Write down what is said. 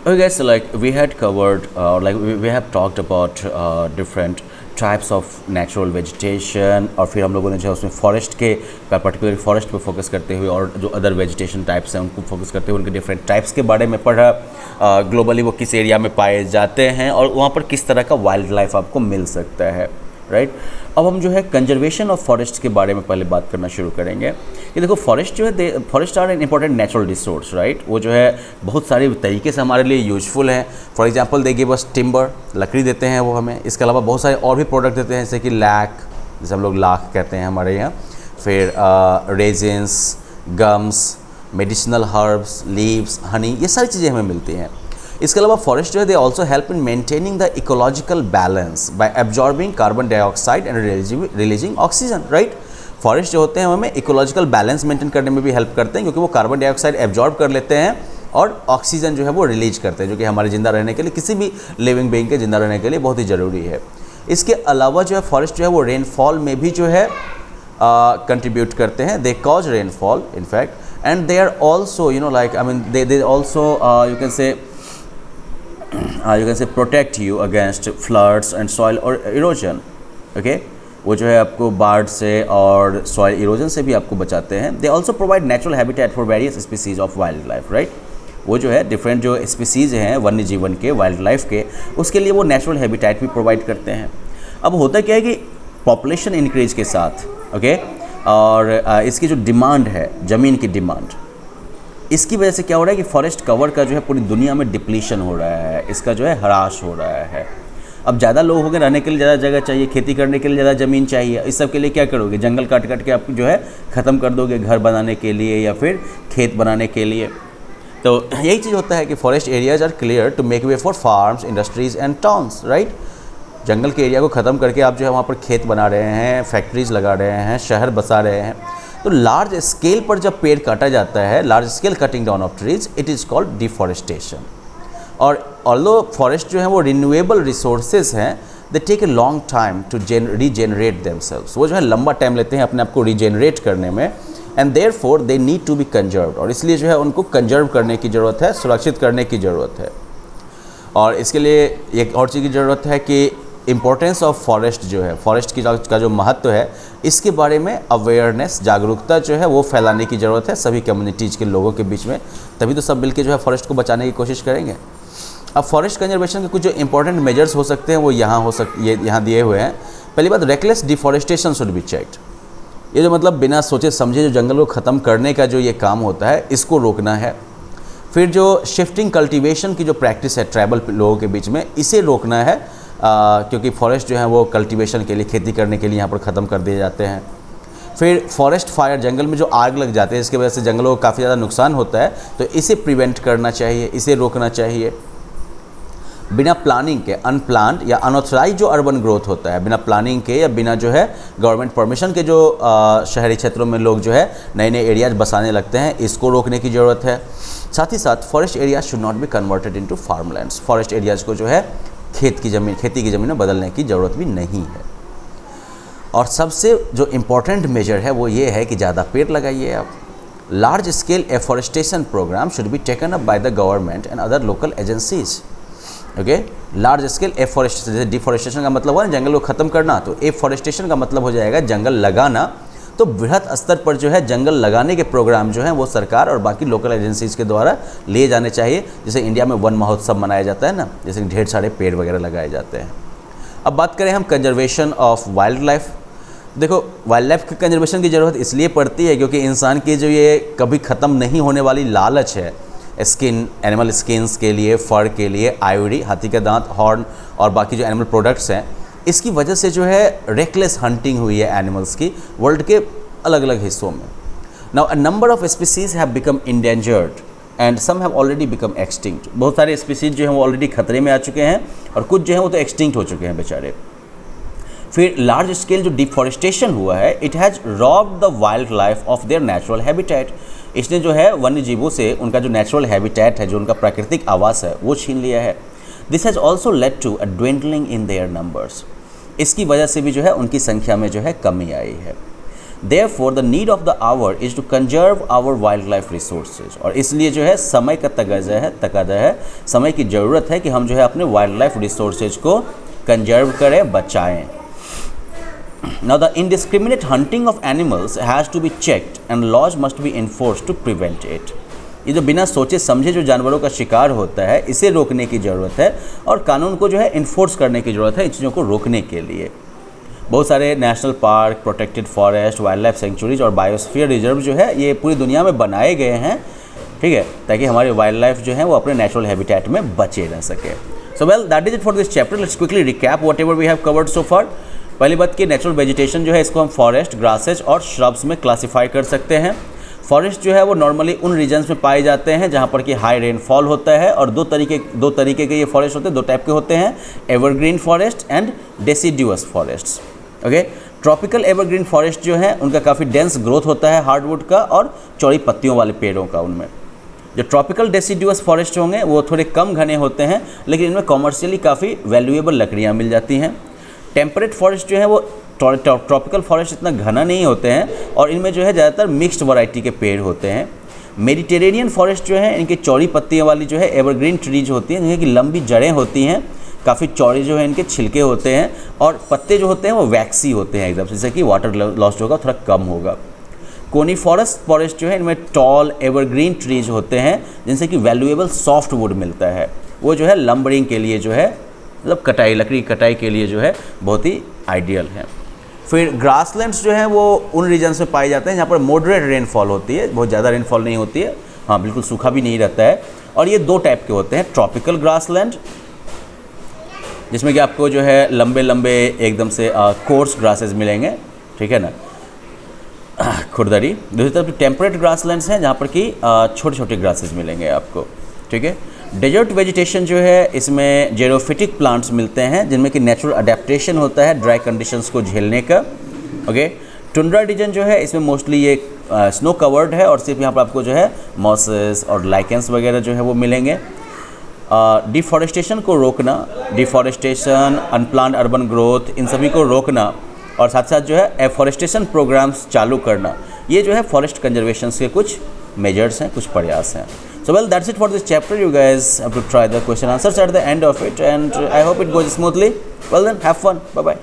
Okay, guys, so like we had covered, we have talked about different types of natural vegetation, और फिर हम लोगों ने जो है उसमें फॉरेस्ट के पर्टिकुलर फॉरेस्ट पे फोकस करते हुए और जो अदर वेजिटेशन टाइप्स हैं उनको फोकस करते हुए उनके डिफरेंट टाइप्स के बारे में पढ़ा, ग्लोबली वो किस एरिया में पाए जाते हैं और वहाँ पर किस तरह का वाइल्ड लाइफ आपको मिल सकता है, राइट। अब हम जो है कंजर्वेशन ऑफ फॉरेस्ट के बारे में पहले बात करना शुरू करेंगे। ये देखो, फॉरेस्ट जो है, forest are an important natural resource, right. वो जो है बहुत सारे तरीके से हमारे लिए यूजफुल है। For example they give us timber, लकड़ी देते हैं वो हमें। इसके अलावा बहुत सारे और भी प्रोडक्ट देते हैं, जैसे कि लैक, जैसे हम लोग लाख कहते हैं हमारे यहाँ, फिर resins, gums, medicinal herbs, leaves, Honey, ये सारी चीज़ें हमें मिलती हैं। इसके अलावा फॉरेस्ट जो है they also help in maintaining the ecological balance bye absorbing carbon dioxide and releasing oxygen, right. Forest जो होते हैं हमें इकोलॉजिकल बैलेंस मेंटेन करने में भी हेल्प करते हैं, क्योंकि वो कार्बन डाइऑक्साइड एब्जॉर्ब कर लेते हैं और ऑक्सीजन जो है वो रिलीज करते हैं, जो कि हमारे ज़िंदा रहने के लिए, किसी भी लिविंग बीइंग के ज़िंदा रहने के लिए बहुत ही ज़रूरी है। इसके अलावा जो है फॉरेस्ट जो है वो रेनफॉल में भी जो है कंट्रीब्यूट करते हैं। They cause rainfall in fact, and they are also they also you can say protect you against floods and soil or erosion, okay। वो जो है आपको बाढ़ से और सॉइल इरोजन से भी आपको बचाते हैं। They also provide natural habitat for various species of wild life, right. वो जो है डिफरेंट जो स्पीसीज़ हैं वन्य जीवन के, वाइल्ड लाइफ के, उसके लिए वो नेचुरल हैबिटेट भी प्रोवाइड करते हैं। अब होता क्या है कि पॉपुलेशन इंक्रीज के साथ, ओके, और इसकी जो डिमांड है, ज़मीन की डिमांड, इसकी वजह से क्या हो रहा है कि फॉरेस्ट कवर का जो है पूरी दुनिया में डिप्लीशन हो रहा है, इसका जो है ह्रास हो रहा है। अब ज़्यादा लोग हो गए, रहने के लिए ज़्यादा जगह चाहिए, खेती करने के लिए ज़्यादा ज़मीन चाहिए, इस सब के लिए क्या करोगे, जंगल काट काट के आप जो है ख़त्म कर दोगे घर बनाने के लिए या फिर खेत बनाने के लिए। तो यही चीज़ होता है कि forest areas are clear to make way for farms, industries and towns, right. जंगल के एरिया को ख़त्म करके आप जो है वहाँ पर खेत बना रहे हैं, फैक्ट्रीज़ लगा रहे हैं, शहर बसा रहे हैं। तो लार्ज स्केल पर जब पेड़ काटा जाता है, large scale cutting down of trees, it is called deforestation. और ऑल्दो फॉरेस्ट जो है वो रिन्यूएबल रिसोर्सेज हैं, they take a long time to regenerate themselves. वो जो है लंबा टाइम लेते हैं अपने आप को रीजेनरेट करने में, and therefore they need to be conserved. और इसलिए जो है उनको कंजर्व करने की ज़रूरत है, सुरक्षित करने की ज़रूरत है। और इसके लिए एक और चीज़ की ज़रूरत है कि इम्पोर्टेंस ऑफ फॉरेस्ट जो है, फॉरेस्ट की का जो महत्व है, इसके बारे में अवेयरनेस, जागरूकता जो है वो फैलाने की ज़रूरत है सभी कम्युनिटीज़ के लोगों के बीच में। तभी तो सब मिलके जो है फॉरेस्ट को बचाने की कोशिश करेंगे। अब फॉरेस्ट कंजर्वेशन के कुछ जो इंपॉर्टेंट मेजर्स हो सकते हैं वो ये यहाँ दिए हुए हैं। पहली बात, reckless deforestation should be checked. ये जो मतलब बिना सोचे समझे जो जंगल को ख़त्म करने का जो ये काम होता है, इसको रोकना है। फिर जो शिफ्टिंग कल्टीवेशन की जो प्रैक्टिस है ट्राइबल लोगों के बीच में, इसे रोकना है, क्योंकि फॉरेस्ट जो है वो कल्टीवेशन के लिए, खेती करने के लिए यहाँ पर ख़त्म कर दिए जाते हैं। फिर फॉरेस्ट फायर, जंगल में जो आग लग जाते हैं, इसकी वजह से जंगलों को काफ़ी ज़्यादा नुकसान होता है, तो इसे प्रिवेंट करना चाहिए, इसे रोकना चाहिए। बिना प्लानिंग के अनप्लान्ड या अनऑथराइज जो अर्बन ग्रोथ होता है, बिना प्लानिंग के या बिना जो है गवर्नमेंट परमिशन के जो शहरी क्षेत्रों में लोग जो है नए नए एरियाज बसाने लगते हैं, इसको रोकने की ज़रूरत है। साथ ही साथ forest areas should not be converted into farmlands. Forest areas को जो है खेती की ज़मीन में बदलने की ज़रूरत भी नहीं है। और सबसे जो इम्पोर्टेंट मेजर है वो ये है कि ज़्यादा पेड़ लगाइए आप। Large scale afforestation programme should be taken up by the government and other local agencies, okay. Large scale afforestation, जैसे डिफॉरेस्टेशन का मतलब हुआ ना जंगल को ख़त्म करना, तो एफॉरेस्टेशन का मतलब हो जाएगा जंगल लगाना। तो बृहत स्तर पर जो है जंगल लगाने के प्रोग्राम जो हैं वो सरकार और बाकी लोकल एजेंसीज़ के द्वारा लिए जाने चाहिए। जैसे इंडिया में वन महोत्सव मनाया जाता है ना, जैसे ढेर सारे पेड़ वगैरह लगाए जाते हैं। अब बात करें हम कंजर्वेशन ऑफ वाइल्ड लाइफ। देखो, वाइल्ड लाइफ के कंजर्वेशन की ज़रूरत इसलिए पड़ती है क्योंकि इंसान की जो ये कभी ख़त्म नहीं होने वाली लालच है, स्किन, एनिमल स्किन्स के लिए, फर के लिए, आइवरी, हाथी का दांत, हॉर्न और बाकी जो एनिमल प्रोडक्ट्स हैं, इसकी वजह से जो है रेकलेस हंटिंग हुई है एनिमल्स की वर्ल्ड के अलग अलग हिस्सों में। Now a number of species have become endangered and some have already become extinct. बहुत सारे स्पीसीज जो हैं वो ऑलरेडी खतरे में आ चुके हैं और कुछ जो हैं वो तो एक्सटिंक्ट हो चुके हैं बेचारे। फिर लार्ज स्केल जो डिफॉरेस्टेशन हुआ है, it has robbed the wild life of their natural habitat. इसने जो है वन्य जीवों से उनका जो नेचुरल हैबिटेट है, जो उनका प्राकृतिक आवास है, वो छीन लिया है। This has also led to a dwindling in their numbers. इसकी वजह से भी जो है उनकी संख्या में जो है कमी आई है। Therefore, the need of the hour is to conserve our wildlife resources. और इसलिए जो है समय का तकाजा है, समय की ज़रूरत है कि हम जो है अपने वाइल्ड लाइफ रिसोर्सेज को कंजर्व करें, बचाएं. Now, the indiscriminate hunting of animals has to be checked and laws must be enforced to prevent it. ये जो बिना सोचे समझे जो जानवरों का शिकार होता है, इसे रोकने की ज़रूरत है और कानून को जो है इन्फोर्स करने की ज़रूरत है इन चीज़ों को रोकने के लिए. बहुत सारे national park, protected forest, wild life sanctuaries और बायोस्फीयर रिजर्व जो है ये पूरी दुनिया में बनाए गए हैं, ठीक है, ताकि हमारे वाइल्ड लाइफ जो है वो अपने नेचुरल हैबिटेट में बचे रह सके. So well, that is it for this chapter. Let's quickly recap whatever we have covered so far. पहली बात कि नेचुरल वेजिटेशन जो है इसको हम फॉरेस्ट, ग्रासेज और श्रब्स में क्लासीफाई कर सकते हैं. फॉरेस्ट जो है वो नॉर्मली उन रीजन्स में पाए जाते हैं जहाँ पर कि हाई रेनफॉल होता है और दो तरीके के ये फॉरेस्ट होते हैं, दो टाइप के होते हैं, evergreen forest and deciduous forest. Okay, tropical evergreen forest जो है उनका काफ़ी डेंस ग्रोथ होता है हार्डवुड का और चौड़ी पत्तियों वाले पेड़ों का. उनमें जो ट्रॉपिकल डेसिडुअस फॉरेस्ट होंगे वो थोड़े कम घने होते हैं, लेकिन इनमें कॉमर्शियली काफ़ी वैल्यूएबल लकड़ियाँ मिल जाती हैं. टेम्परेट फॉरेस्ट जो है वो ट्रॉपिकल फॉरेस्ट इतना घना नहीं होते हैं और इनमें जो है ज़्यादातर मिक्स्ड वैरायटी के पेड़ होते हैं. मेडिटेरेनियन फॉरेस्ट जो है इनकी चौड़ी पत्तियों वाली जो है एवरग्रीन ट्रीज होती हैं, जिनकी लंबी जड़ें होती हैं, काफ़ी चौड़े जो है इनके छिलके होते हैं और पत्ते जो होते हैं वो वैक्सी होते हैं एकदम, जिससे कि वाटर लॉस जो होगा थोड़ा कम होगा. कोनीफॉरस फॉरेस्ट जो है इनमें टॉल एवरग्रीन ट्रीज होते हैं जिनसे कि वैल्यूएबल सॉफ्ट वुड मिलता है. वो जो है लंबरिंग के लिए जो है मतलब लकड़ी कटाई के लिए जो है बहुत ही आइडियल है. फिर ग्रासलैंड्स जो हैं वो उन रीजन्स में पाए जाते हैं जहाँ पर मॉडरेट रेनफॉल होती है, बहुत ज़्यादा रेनफॉल नहीं होती है, हाँ बिल्कुल सूखा भी नहीं रहता है. और ये दो टाइप के होते हैं, ट्रॉपिकल ग्रासलैंड जिसमें कि आपको जो है लंबे लंबे एकदम से कोर्स ग्रासेस मिलेंगे, ठीक है ना, खुरदरी. दूसरी तरफ टेम्परेट ग्रासलैंड्स हैं जहाँ पर कि छोटे छोटे ग्रासेस मिलेंगे आपको, ठीक है. डेजर्ट वेजिटेशन जो है इसमें जेरोफिटिक प्लांट्स मिलते हैं जिनमें कि नेचुरल अडेप्टेशन होता है ड्राई कंडीशंस को झेलने का. ओके, टुंड्रा रीजन जो है इसमें मोस्टली ये स्नो कवर्ड है और सिर्फ यहाँ पर आपको जो है मॉसेस और लाइकेंस वगैरह जो है वो मिलेंगे. डिफॉरेस्टेशन को रोकना, डिफॉरेस्टेशन, अनप्लान्ड अर्बन ग्रोथ, इन सभी को रोकना और साथ साथ जो है एफॉरेस्टेशन प्रोग्राम्स चालू करना, ये जो है फॉरेस्ट कंजर्वेशन के कुछ मेजर्स हैं, कुछ प्रयास हैं. So well, that's it for this chapter. You guys have to try the question answers at the end of it, and I hope it goes smoothly. Well then, have fun. Bye bye.